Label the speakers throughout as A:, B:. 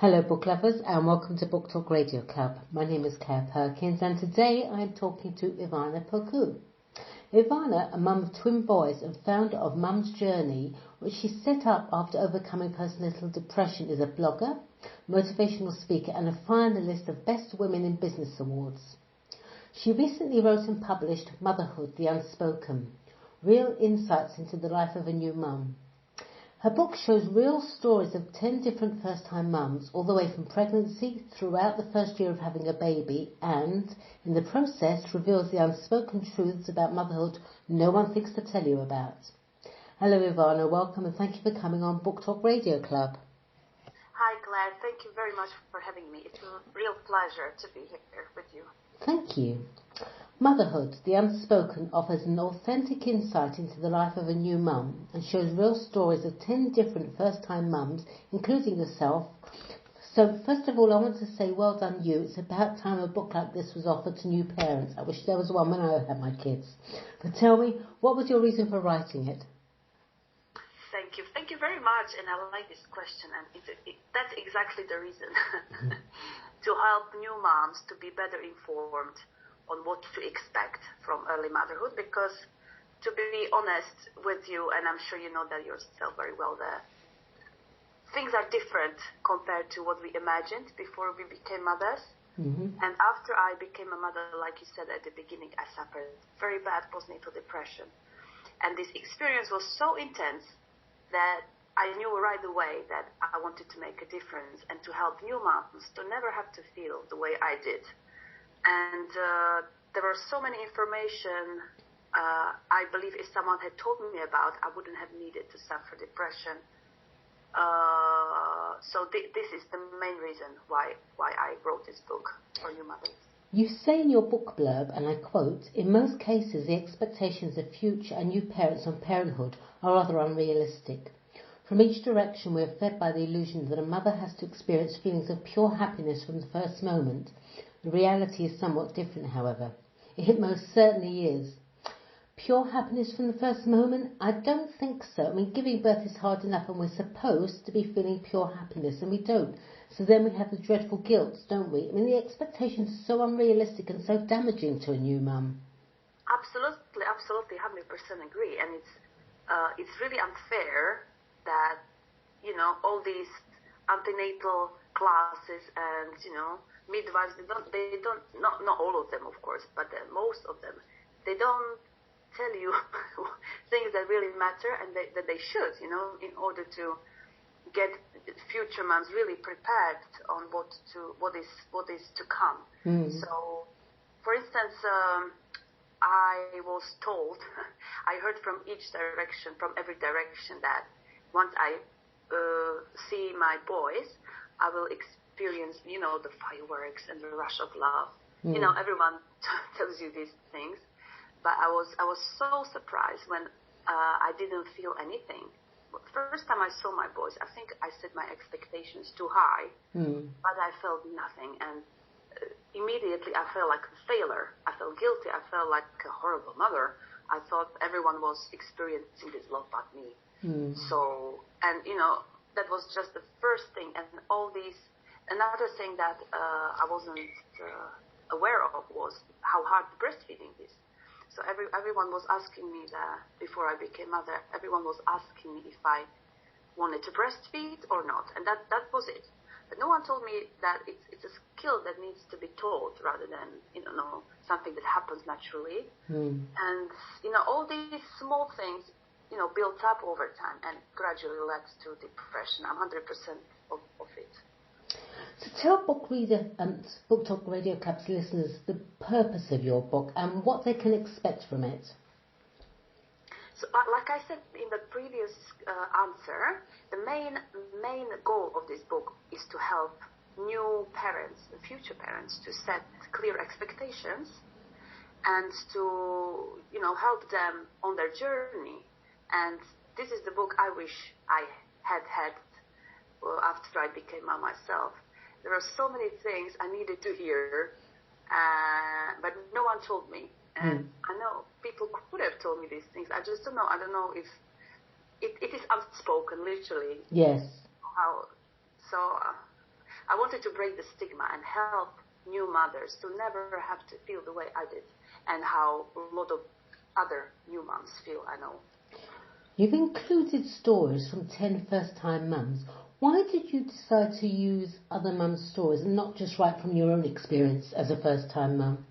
A: Hello book lovers and welcome to Book Talk Radio Club. My name is Claire Perkins and today I'm talking to Ivana Poku. Ivana, a mum of twin boys and founder of Mum's Journey, which she set up after overcoming postnatal depression, is a blogger, motivational speaker and a finalist of Best Women in Business Awards. She recently wrote and published Motherhood, the Unspoken, Real Insights into the Life of a New Mum. Her book shows real stories of 10 different first-time mums, all the way from pregnancy throughout the first year of having a baby, and, in the process, reveals the unspoken truths about motherhood no one thinks to tell you about. Hello Ivana, welcome and thank you for coming on Book Talk Radio Club.
B: Hi Claire, thank you very much for having me. It's a real pleasure to be here with you.
A: Thank you. Motherhood, the Unspoken, offers an authentic insight into the life of a new mum and shows real stories of 10 different first-time mums, including yourself. So, first of all, I want to say well done you. It's about time a book like this was offered to new parents. I wish there was one when I had my kids. But tell me, what was your reason for writing it?
B: Thank you. Thank you very much. And I like this question. And that's exactly the reason. To help new moms to be better informed on what to expect from early motherhood, because to be honest with you, and I'm sure you know that yourself very well, that things are different compared to what we imagined before we became mothers.
A: Mm-hmm.
B: And after I became a mother, like you said at the beginning, I suffered very bad postnatal depression. And this experience was so intense that I knew right away that I wanted to make a difference and to help new moms to never have to feel the way I did. And there were so many information I believe if someone had told me about, I wouldn't have needed to suffer depression. So this is the main reason why I wrote this book for new mothers.
A: You say in your book blurb, and I quote, "In most cases the expectations of future and new parents on parenthood are rather unrealistic. From each direction we are fed by the illusion that a mother has to experience feelings of pure happiness from the first moment. The reality is somewhat different, however. It most certainly is. Pure happiness from the first moment? I don't think so. I mean, giving birth is hard enough and we're supposed to be feeling pure happiness and we don't. So then we have the dreadful guilt, don't we? I mean, the expectations are so unrealistic and so damaging to a new mum."
B: Absolutely, 100% agree. And it's really unfair that, all these antenatal classes and, midwives, they don't, not all of them, of course, but most of them, they don't tell you things that really matter and that they should, in order to get future moms really prepared on what is to come. So, for instance, I was told, I heard from every direction that once I see my boys, I will experience, the fireworks and the rush of love. Everyone tells you these things, but I was so surprised when I didn't feel anything. First time I saw my boys, I think I set my expectations too high, but I felt nothing, and immediately I felt like a failure. I felt guilty. I felt like a horrible mother. I thought everyone was experiencing this love but me. So, and that was just the first thing, and all these. Another thing that I wasn't aware of was how hard breastfeeding is. So everyone was asking me that before I became mother. Everyone was asking me if I wanted to breastfeed or not, and that was it. But no one told me that it's a skill that needs to be taught rather than something that happens naturally. And all these small things built up over time and gradually led to depression. I'm 100% of it.
A: So tell Book Talk Radio Club's listeners the purpose of your book and what they can expect from it.
B: So, like I said in the previous answer, the main goal of this book is to help new parents, future parents, to set clear expectations and to help them on their journey. And this is the book I wish I had after I became mom myself. There are so many things I needed to hear, but no one told me. And I know people could have told me these things. I just don't know. I don't know if it is unspoken, literally.
A: Yes.
B: I wanted to break the stigma and help new mothers to never have to feel the way I did, and how a lot of other new moms feel, I know.
A: You've included stories from 10 first-time mums. Why did you decide to use other mums' stories and not just write from your own experience as a first-time mum?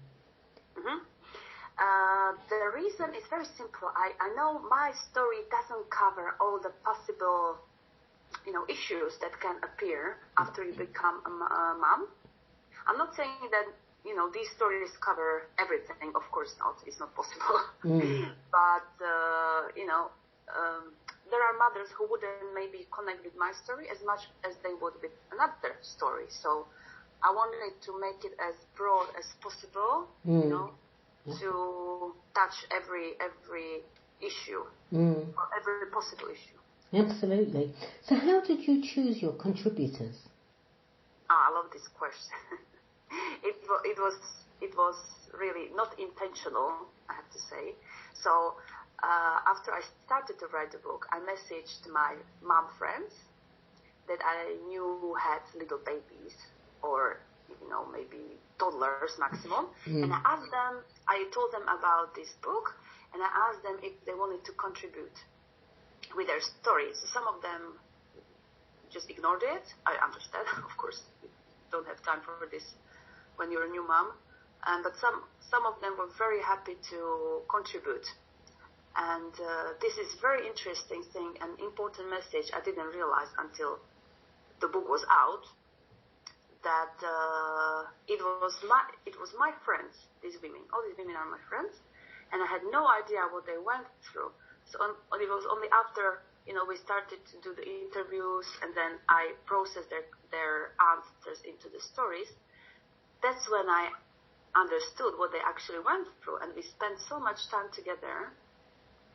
B: The reason is very simple. I know my story doesn't cover all the possible, issues that can appear after you become a mom. I'm not saying that, these stories cover everything. Of course not. It's not possible. But, there are mothers who wouldn't maybe connect with my story as much as they would with another story. So I wanted to make it as broad as possible, to touch every issue, or every possible issue.
A: Absolutely. So how did you choose your contributors?
B: I love this question. It was really not intentional, I have to say. So after I started to write the book, I messaged my mom friends that I knew had little babies, or maybe toddlers maximum, and I told them about this book, and I asked them if they wanted to contribute with their stories. Some of them just ignored it. I understand, of course, you don't have time for this when you're a new mom, but some of them were very happy to contribute. And this is very interesting thing, an important message I didn't realize until the book was out, that it was my friends, these women. All these women are my friends, and I had no idea what they went through. So it was only after we started to do the interviews, and then I processed their answers into the stories. That's when I understood what they actually went through, and we spent so much time together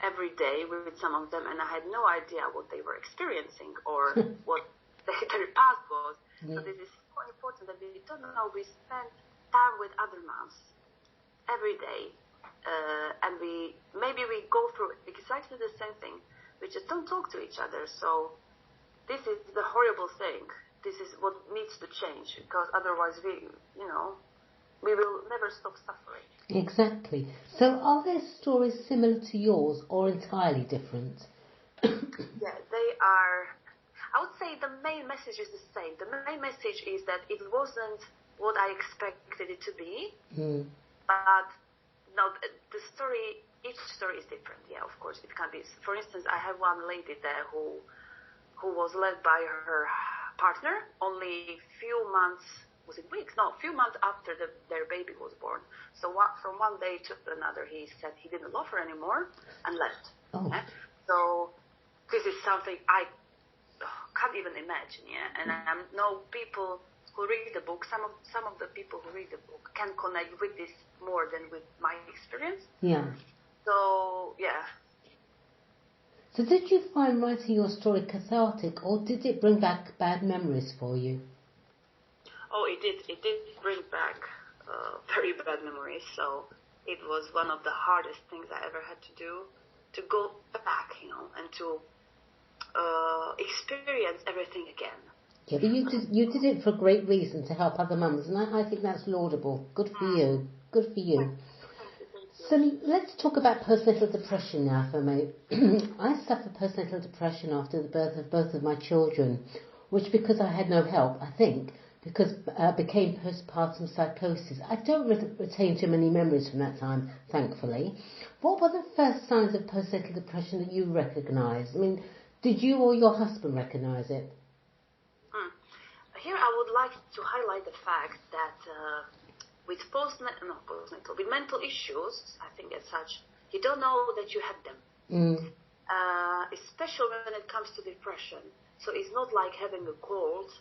B: every day with some of them, and I had no idea what they were experiencing or what their past was. So this is so important that we don't know. We spend time with other moms every day, and maybe we go through exactly the same thing. We just don't talk to each other. So this is the horrible thing. This is what needs to change, because otherwise we will never stop suffering.
A: Exactly. So are their stories similar to yours or entirely different?
B: Yeah, they are. I would say the main message is the same. The main message is that it wasn't what I expected it to be, but no, each story is different. Yeah, of course, it can be. For instance, I have one lady there who was led by her partner only few months. Was it weeks? No, a few months after their baby was born. So from one day to another, he said he didn't love her anymore and left.
A: Oh.
B: So this is something I can't even imagine. Yeah, and I know people who read the book. Some of the people who read the book can connect with this more than with my experience.
A: Yeah.
B: So yeah.
A: So did you find writing your story cathartic, or did it bring back bad memories for you?
B: Oh, it did. It did bring back very bad memories. So it was one of the hardest things I ever had to do, to go back, and to experience everything again.
A: Yeah, but you did it for a great reason, to help other mums, and I think that's laudable. Good for you. Good for you. So let's talk about postnatal depression now for a minute. I suffered postnatal depression after the birth of both of my children, which, because I had no help, I think, became postpartum psychosis. I don't retain too many memories from that time, thankfully. What were the first signs of postnatal depression that you recognised? I mean, did you or your husband recognise it?
B: Here I would like to highlight the fact that with with mental issues, I think as such, you don't know that you have them. Especially when it comes to depression. So it's not like having a cold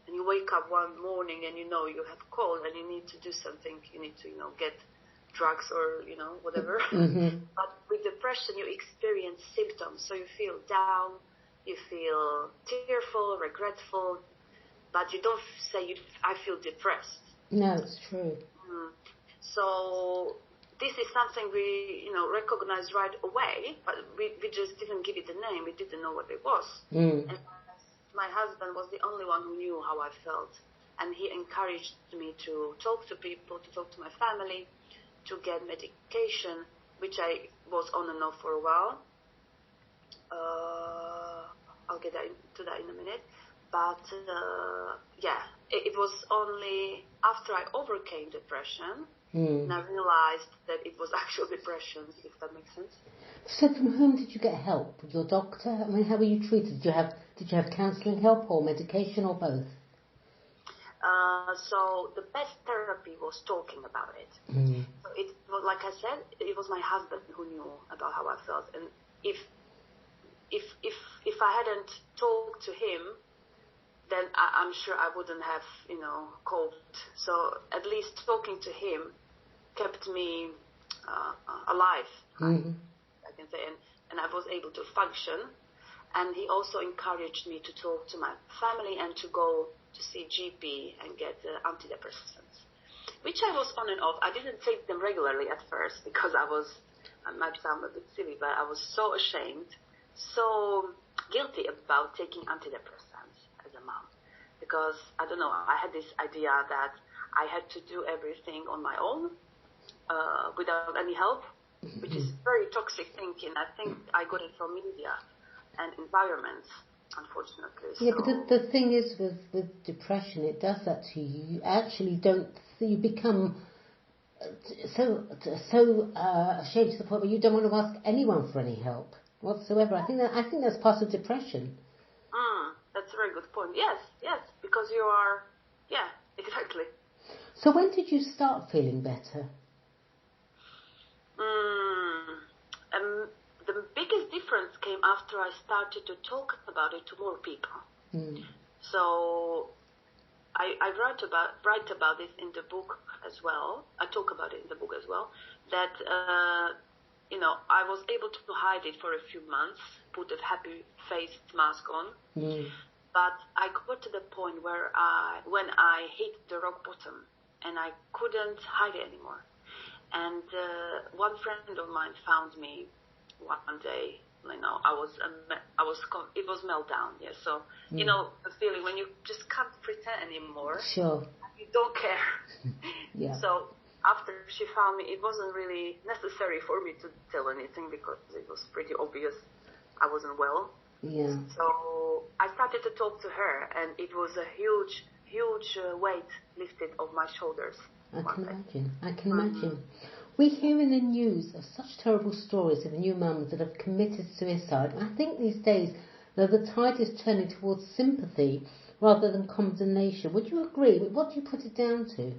B: and you wake up one morning and you have a cold and you need to do something. You need to, get drugs or, whatever. But with depression, you experience symptoms. So you feel down, you feel tearful, regretful, but you don't say, I feel depressed.
A: No, it's true.
B: So this is something we, recognized right away, but we just didn't give it a name. We didn't know what it was. And my husband was the only one who knew how I felt. and he encouraged me to talk to people, to talk to my family, to get medication, which I was on and off for a while. I'll get to that in a minute. But it was only after I overcame depression and I realized that it was actual depression, if that makes sense.
A: So from whom did you get help? With your doctor? I mean, how were you treated? Did you have counselling help or medication or both?
B: So the best therapy was talking about it. So it was, like I said, it was my husband who knew about how I felt, and if I hadn't talked to him, then I'm sure I wouldn't have, coped. So at least talking to him kept me alive, I can say, and I was able to function. And he also encouraged me to talk to my family and to go to see GP and get antidepressants, which I was on and off. I didn't take them regularly at first because I might sound a bit silly, but I was so ashamed, so guilty about taking antidepressants as a mom. Because, I don't know, I had this idea that I had to do everything on my own without any help, which is very toxic thinking. I think I got it from media and environments, unfortunately.
A: Yeah, but the thing is with depression, it does that to you. You actually don't, you become so ashamed to the point where you don't want to ask anyone for any help whatsoever. I think that's part of depression.
B: That's a very good point. Yes, because you are, exactly.
A: So when did you start feeling better?
B: The biggest difference came after I started to talk about it to more people. So I write about this in the book as well. I talk about it in the book as well. That I was able to hide it for a few months, put a happy face mask on. But I got to the point where when I hit the rock bottom and I couldn't hide it anymore. And one friend of mine found me one day. It was meltdown. Yeah. So the feeling when you just can't pretend anymore.
A: Sure.
B: You don't care.
A: Yeah.
B: So after she found me, it wasn't really necessary for me to tell anything because it was pretty obvious I wasn't well.
A: Yeah.
B: So I started to talk to her, and it was a huge weight lifted off my shoulders.
A: I can imagine. We hear in the news of such terrible stories of new mums that have committed suicide. I think these days, though, the tide is turning towards sympathy rather than condemnation. Would you agree? What do you put it down to?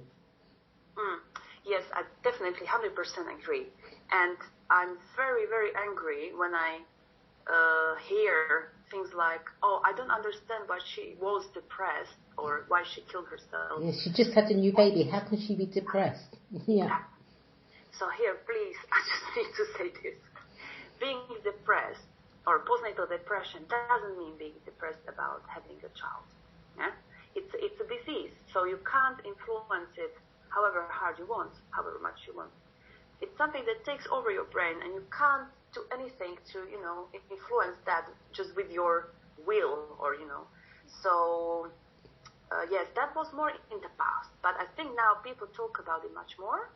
B: Yes, I definitely 100% agree. And I'm very, very angry when I hear things like, I don't understand why she was depressed or why she killed herself.
A: Yeah, she just had a new baby. How can she be depressed? Yeah.
B: So here, please, I just need to say this. Being depressed or postnatal depression doesn't mean being depressed about having a child. Yeah? It's a disease, so you can't influence it however hard you want, however much you want. It's something that takes over your brain, and you can't do anything to, influence that just with your will or, So, yes, that was more in the past. But I think now people talk about it much more.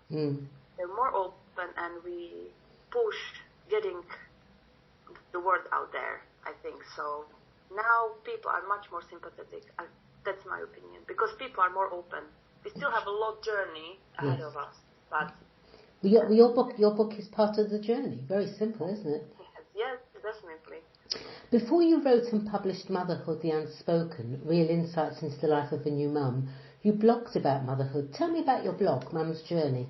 B: They're more open, and we push getting the word out there, I think. So now people are much more sympathetic. That's my opinion, because people are more open. We still have a long journey ahead of us, but...
A: Your book is part of the journey. Very simple, isn't it?
B: Yes, definitely.
A: Before you wrote and published Motherhood, the Unspoken, Real Insights into the Life of a New Mum, you blogged about motherhood. Tell me about your blog, Mum's Journey.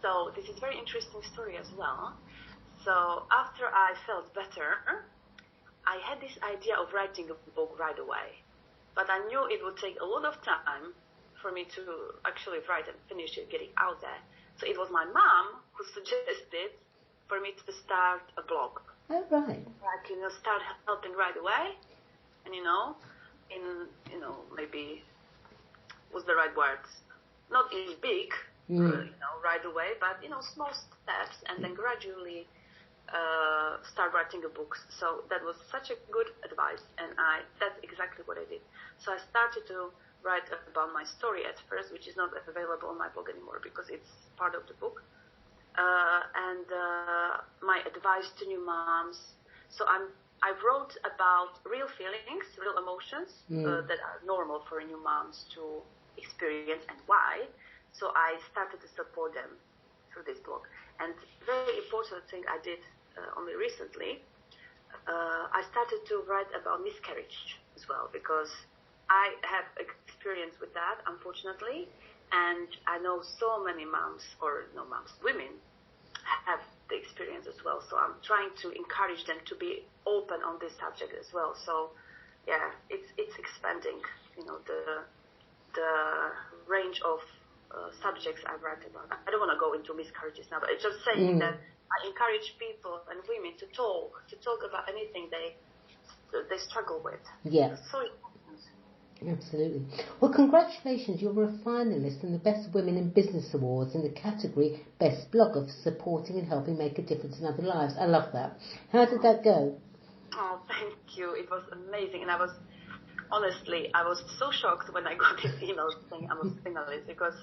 B: So this is a very interesting story as well. So after I felt better, I had this idea of writing a book right away. But I knew it would take a lot of time for me to actually write and finish it, getting out there. So it was my mom who suggested for me to start a blog.
A: Oh, right.
B: Start helping right away. And, maybe was the right words. Not in big, right away, but, small steps, and then gradually start writing a book. So that was such a good advice, and that's exactly what I did. So I started to write about my story at first, which is not available on my blog anymore because it's part of the book. And my advice to new moms. So I wrote about real feelings, real emotions that are normal for new moms to experience and why. So I started to support them through this blog. And very important thing I did only recently, I started to write about miscarriage as well, because I have experience with that, unfortunately, and I know so many moms, or no moms, women have the experience as well. So I'm trying to encourage them to be open on this subject as well. So yeah, it's expanding, the range of subjects I write about. I don't want to go into miscarriages now, but it's just saying that I encourage people and women to talk about anything they struggle with.
A: Yeah.
B: So
A: Absolutely. Well, congratulations. You were a finalist in the Best Women in Business Awards in the category Best Blogger for supporting and helping make a difference in other lives. I love that. How did that go?
B: Oh, thank you. It was amazing. And I was so shocked when I got this email saying I'm a finalist, because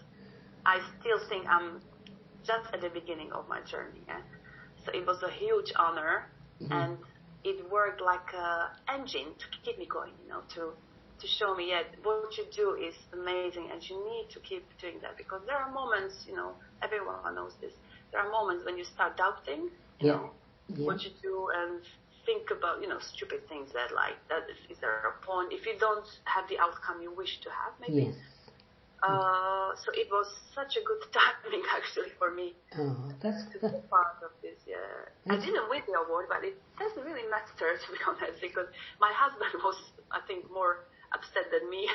B: I still think I'm just at the beginning of my journey. Yeah? So it was a huge honor, and it worked like an engine to keep me going, to show me, what you do is amazing, and you need to keep doing that, because there are moments, everyone knows this, there are moments when you start doubting, what you do, and think about, stupid things that is there a point, if you don't have the outcome you wish to have, maybe.
A: Yes.
B: So it was such a good timing, actually, for me
A: to
B: be part of this. Yeah, I didn't win the award, but it doesn't really matter, to be honest, because my husband was, I think, more upset than me.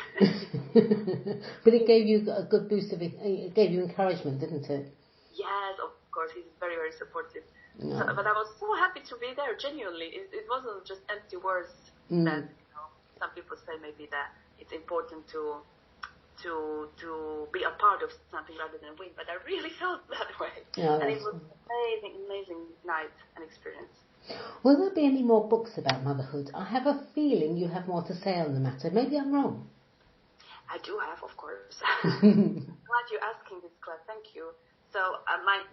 A: But it gave you a good boost it gave you encouragement, didn't it?
B: Yes, of course, he's very, very supportive.
A: No.
B: So, but I was so happy to be there, genuinely. It wasn't just empty words that, some people say maybe that it's important to be a part of something rather than win, but I really felt that way.
A: Yeah,
B: and it was an amazing night and experience.
A: Will there be any more books about motherhood? I have a feeling you have more to say on the matter. Maybe I'm wrong.
B: I do have, of course. Glad you're asking this, Claire. Thank you. So my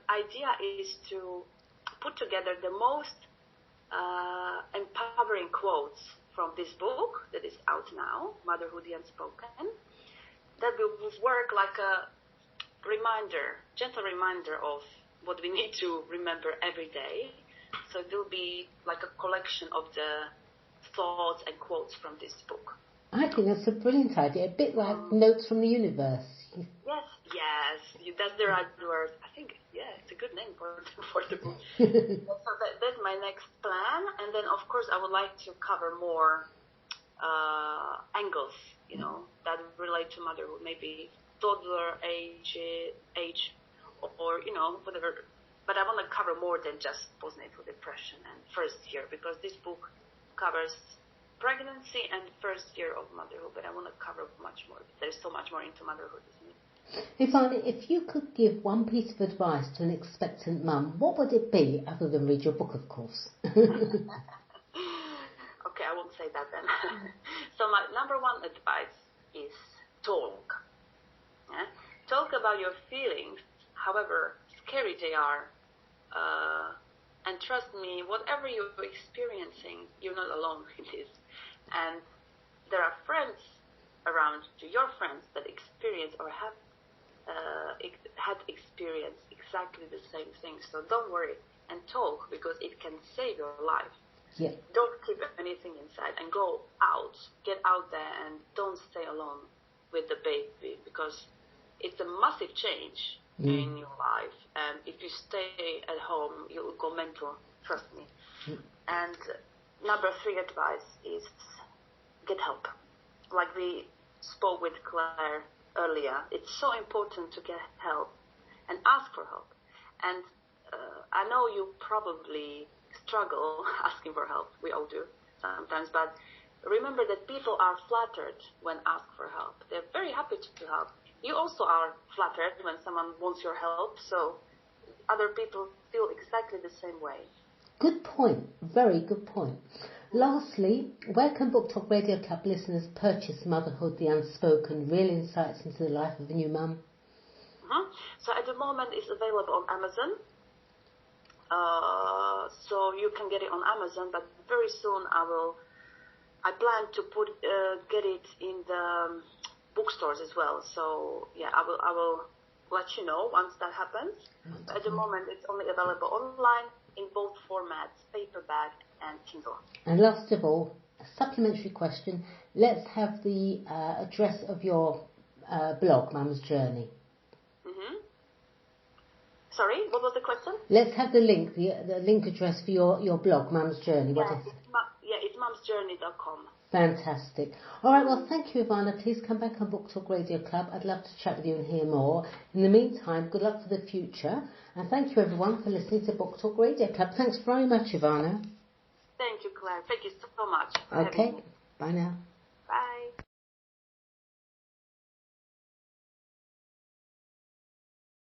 B: idea is to put together the most empowering quotes from this book that is out now, Motherhood the Unspoken. That will work like a gentle reminder of what we need to remember every day. So it will be like a collection of the thoughts and quotes from this book.
A: I think that's a brilliant idea, a bit like Notes from the Universe.
B: Yes, that's the right word. I think, it's a good name for the book. So that's my next plan, and then of course I would like to cover more angles, that relate to motherhood, maybe toddler age, or whatever. But I want to cover more than just postnatal depression and first year, because this book covers pregnancy and first year of motherhood, but I want to cover much more. There's so much more into motherhood, isn't it?
A: Ivana, if you could give one piece of advice to an expectant mum, what would it be, other than read your book, of course?
B: Okay, I won't say that then. So my number one advice is talk. Yeah? Talk about your feelings, however scary they are. And trust me, whatever you're experiencing, you're not alone in this. And there are friends around you, your friends, that experience or have had experienced exactly the same thing. So don't worry and talk, because it can save your life.
A: Yeah.
B: Don't keep anything inside, and go out, get out there, and don't stay alone with the baby, because it's a massive change in your life. And if you stay at home, you'll go mental, trust me. And number 3 advice is get help. Like we spoke with Claire earlier, it's so important to get help and ask for help. And I know you probably struggle asking for help. We all do sometimes, but remember that people are flattered when asked for help. They're very happy to help. You also are flattered when someone wants your help, so other people feel exactly the same way.
A: Good point. Very good point. Lastly, where can Book Talk Radio Club listeners purchase Motherhood, the Unspoken, real insights into the life of a new mum?
B: So at the moment it's available on Amazon. So you can get it on Amazon, but very soon I plan to get it in the bookstores as well. So yeah, I will let you know once that happens. But at the moment it's only available online in both formats, paperback and Kindle.
A: And last of all, a supplementary question. Let's have the address of your blog, Mum's Journey.
B: Sorry, what was the question?
A: Let's have the link, the link address for your blog, Mum's Journey. What is it?
B: It's mumsjourney.com.
A: Fantastic. All right, well, thank you, Ivana. Please come back on Book Talk Radio Club. I'd love to chat with you and hear more. In the meantime, good luck for the future. And thank you, everyone, for listening to Book Talk Radio Club. Thanks very much, Ivana.
B: Thank you, Claire. Thank you so much.
A: Okay, bye now.